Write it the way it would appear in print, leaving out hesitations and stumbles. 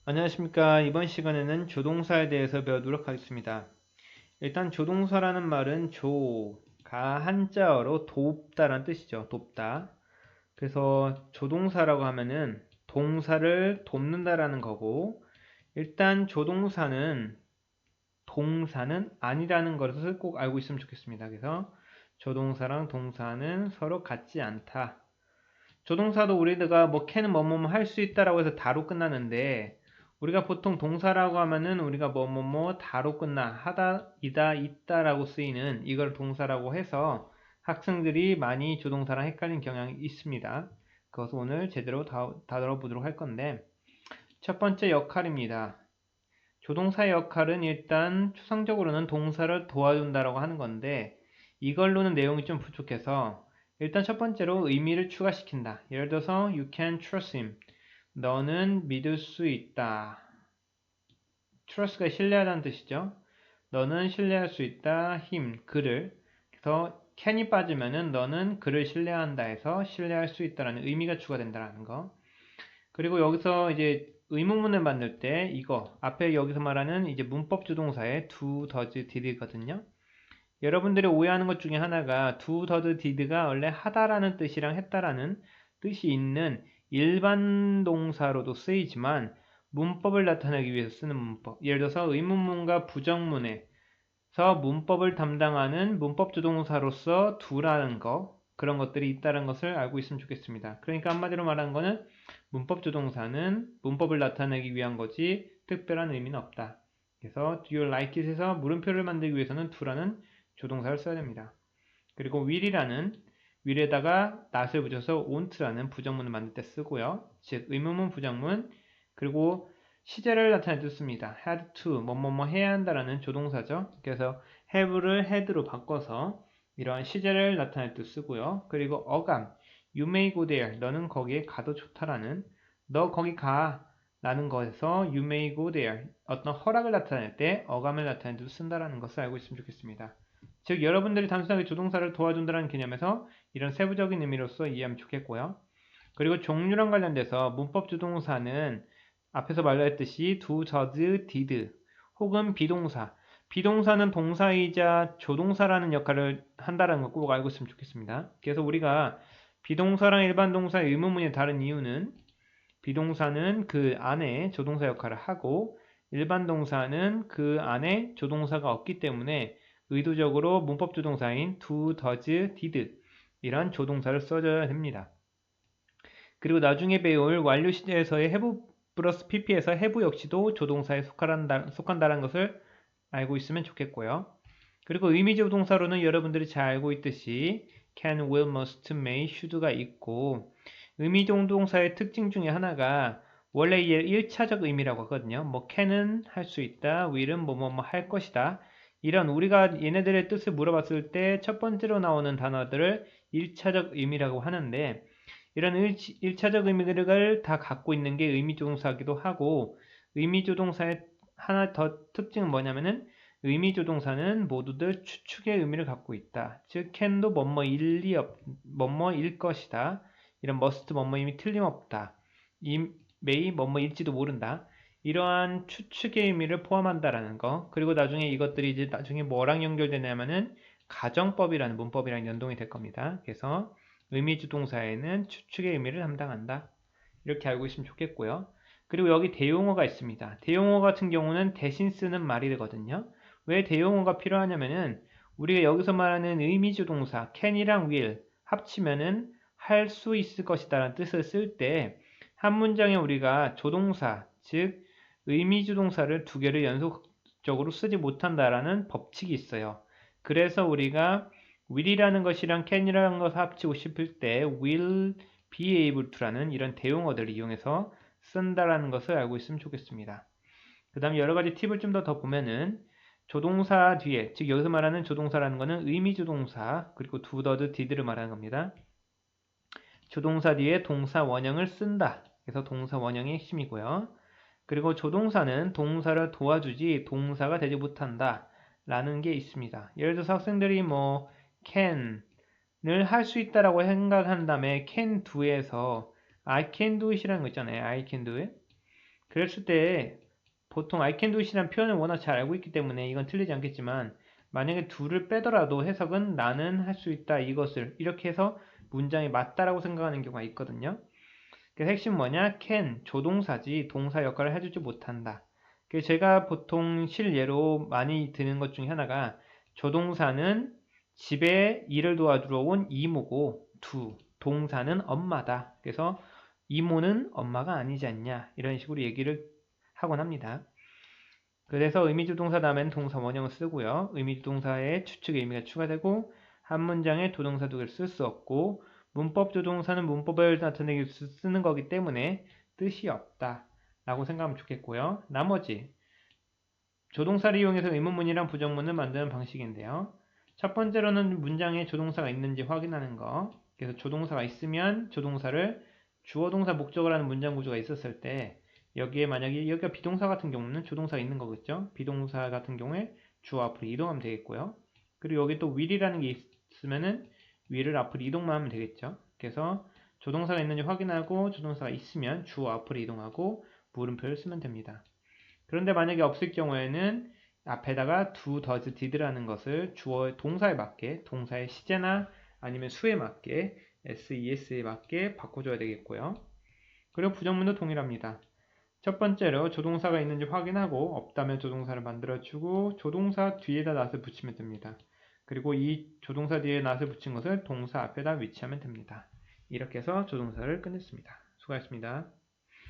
안녕하십니까. 이번 시간에는 조동사에 대해서 배우도록 하겠습니다. 일단 조동사라는 말은 조가 한자어로 돕다라는 뜻이죠. 돕다. 그래서 조동사라고 하면은 동사를 돕는다라는 거고, 일단 조동사는 동사는 아니라는 것을 꼭 알고 있으면 좋겠습니다. 그래서 조동사랑 동사는 서로 같지 않다. 조동사도 우리가 뭐 can은 뭐뭐뭐 할 수 있다라고 해서 다로 끝나는데, 우리가 보통 동사라고 하면은 우리가 뭐뭐뭐 다로 끝나 하다 이다 있다라고 쓰이는 이걸 동사라고 해서 학생들이 많이 조동사랑 헷갈린 경향이 있습니다. 그것을 오늘 제대로 다뤄보도록 할 건데, 첫 번째 역할입니다. 조동사의 역할은 일단 추상적으로는 동사를 도와준다라고 하는 건데, 이걸로는 내용이 좀 부족해서 일단 첫 번째로 의미를 추가시킨다. 예를 들어서 you can trust him. 너는 믿을 수 있다. trust가 신뢰하다는 뜻이죠. 너는 신뢰할 수 있다. him, 그를. 그래서 can이 빠지면은 너는 그를 신뢰한다 해서 신뢰할 수 있다라는 의미가 추가된다라는 거. 그리고 여기서 이제 의문문을 만들 때 이거 앞에 여기서 말하는 이제 문법 주동사의 do, does, did거든요. 여러분들이 오해하는 것 중에 하나가 do, does, did가 원래 하다라는 뜻이랑 했다라는 뜻이 있는 일반 동사로도 쓰이지만 문법을 나타내기 위해서 쓰는 문법. 예를 들어서 의문문과 부정문에서 문법을 담당하는 문법 주동사로서 do라는 거, 그런 것들이 있다는 것을 알고 있으면 좋겠습니다. 그러니까 한마디로 말하는 거는 문법 주동사는 문법을 나타내기 위한 거지 특별한 의미는 없다. 그래서 do you like it에서 물음표를 만들기 위해서는 do라는 조동사를 써야 됩니다. 그리고 will에다가 not을 붙여서 won't라는 부정문을 만들 때 쓰고요. 즉 의문문, 부정문, 그리고 시제를 나타낼 때 씁니다. had to, 뭐뭐뭐 해야 한다라는 조동사죠. 그래서 have를 had로 바꿔서 이러한 시제를 나타낼 때 쓰고요. 그리고 어감, you may go there, 너는 거기에 가도 좋다라는, 너 거기 가 라는 것에서 you may go there, 어떤 허락을 나타낼 때 어감을 나타낼 때도 쓴다라는 것을 알고 있으면 좋겠습니다. 즉 여러분들이 단순하게 조동사를 도와준다는 개념에서 이런 세부적인 의미로서 이해하면 좋겠고요. 그리고 종류랑 관련돼서 문법 주동사는 앞에서 말했듯이 do, does, did 혹은 비동사. 비동사는 동사이자 조동사라는 역할을 한다는 걸 꼭 알고 있으면 좋겠습니다. 그래서 우리가 비동사랑 일반 동사의 의문문이 다른 이유는 비동사는 그 안에 조동사 역할을 하고 일반 동사는 그 안에 조동사가 없기 때문에 의도적으로 문법 조동사인 do, does, did 이런 조동사를 써줘야 됩니다. 그리고 나중에 배울 완료 시제에서의 have 플러스 pp에서 have 역시도 조동사에 속한다는 것을 알고 있으면 좋겠고요. 그리고 의미적 동사로는 여러분들이 잘 알고 있듯이 can, will, must, may, should가 있고 의미적 동사의 특징 중에 하나가 원래 1차적 의미라고 하거든요. 뭐 can은 할 수 있다, will은 뭐뭐뭐 할 것이다. 이런 우리가 얘네들의 뜻을 물어봤을 때 첫 번째로 나오는 단어들을 1차적 의미라고 하는데 이런 1차적 의미들을 다 갖고 있는 게 의미조동사기도 하고 의미조동사의 하나 더 특징은 뭐냐면은 의미조동사는 모두들 추측의 의미를 갖고 있다. 즉 can도 뭐뭐일 것이다. 이런 must 뭐뭐임이 틀림없다. 이 may 뭐뭐일지도 모른다. 이러한 추측의 의미를 포함한다라는 거. 그리고 나중에 이것들이 이제 나중에 뭐랑 연결되냐면은 가정법이라는 문법이랑 연동이 될 겁니다. 그래서 의미주동사에는 추측의 의미를 담당한다. 이렇게 알고 있으면 좋겠고요. 그리고 여기 대용어가 있습니다. 대용어 같은 경우는 대신 쓰는 말이 되거든요. 왜 대용어가 필요하냐면은 우리가 여기서 말하는 의미주동사 can이랑 will 합치면은 할 수 있을 것이다 라는 뜻을 쓸 때 한 문장에 우리가 조동사, 즉 의미주동사를 두 개를 연속적으로 쓰지 못한다라는 법칙이 있어요. 그래서 우리가 will이라는 것이랑 can이라는 것을 합치고 싶을 때 will be able to라는 이런 대용어들을 이용해서 쓴다라는 것을 알고 있으면 좋겠습니다. 그 다음에 여러 가지 팁을 좀 더 보면은 조동사 뒤에, 즉 여기서 말하는 조동사라는 것은 의미조동사, 그리고 do, does, did를 말하는 겁니다. 조동사 뒤에 동사 원형을 쓴다. 그래서 동사 원형이 핵심이고요. 그리고 조동사는 동사를 도와주지 동사가 되지 못한다. 라는 게 있습니다. 예를 들어서 학생들이 뭐 can을 할 수 있다라고 생각한 다음에 can do에서 I can do it이라는 거 있잖아요. I can do it. 그랬을 때 보통 I can do it이라는 표현을 워낙 잘 알고 있기 때문에 이건 틀리지 않겠지만 만약에 do를 빼더라도 해석은 나는 할 수 있다 이것을 이렇게 해서 문장이 맞다라고 생각하는 경우가 있거든요. 그래서 핵심 뭐냐? can 조동사지 동사 역할을 해주지 못한다. 그래서 제가 보통 실예로 많이 드는 것 중에 하나가 조동사는 집에 일을 도와주러 온 이모고 do 동사는 엄마다. 그래서 이모는 엄마가 아니지 않냐 이런 식으로 얘기를 하곤 합니다. 그래서 의미주동사 다음엔 동사 원형을 쓰고요. 의미주동사에 추측의 의미가 추가되고 한 문장에 조동사 두 개를 쓸 수 없고 문법 조동사는 문법을 나타내기 위해서 쓰는 거기 때문에 뜻이 없다 라고 생각하면 좋겠고요. 나머지 조동사를 이용해서 의문문이랑 부정문을 만드는 방식인데요. 첫 번째로는 문장에 조동사가 있는지 확인하는 거. 그래서 조동사가 있으면 조동사를 주어 동사 목적을 하는 문장 구조가 있었을 때 여기에 만약에 여기가 비동사 같은 경우는 조동사가 있는 거겠죠. 비동사 같은 경우에 주어 앞으로 이동하면 되겠고요. 그리고 여기 또 will이라는 게 있으면은 will을 앞으로 이동만 하면 되겠죠. 그래서 조동사가 있는지 확인하고 조동사가 있으면 주어 앞으로 이동하고 물음표를 쓰면 됩니다. 그런데 만약에 없을 경우에는 앞에다가 do, does, did라는 것을 주어 동사에 맞게 동사의 시제나 아니면 수에 맞게 SES에 맞게 바꿔줘야 되겠고요. 그리고 부정문도 동일합니다. 첫 번째로 조동사가 있는지 확인하고 없다면 조동사를 만들어주고 조동사 뒤에다 낫을 붙이면 됩니다. 그리고 이 조동사 뒤에 낫을 붙인 것을 동사 앞에다 위치하면 됩니다. 이렇게 해서 조동사를 끝냈습니다. 수고하셨습니다.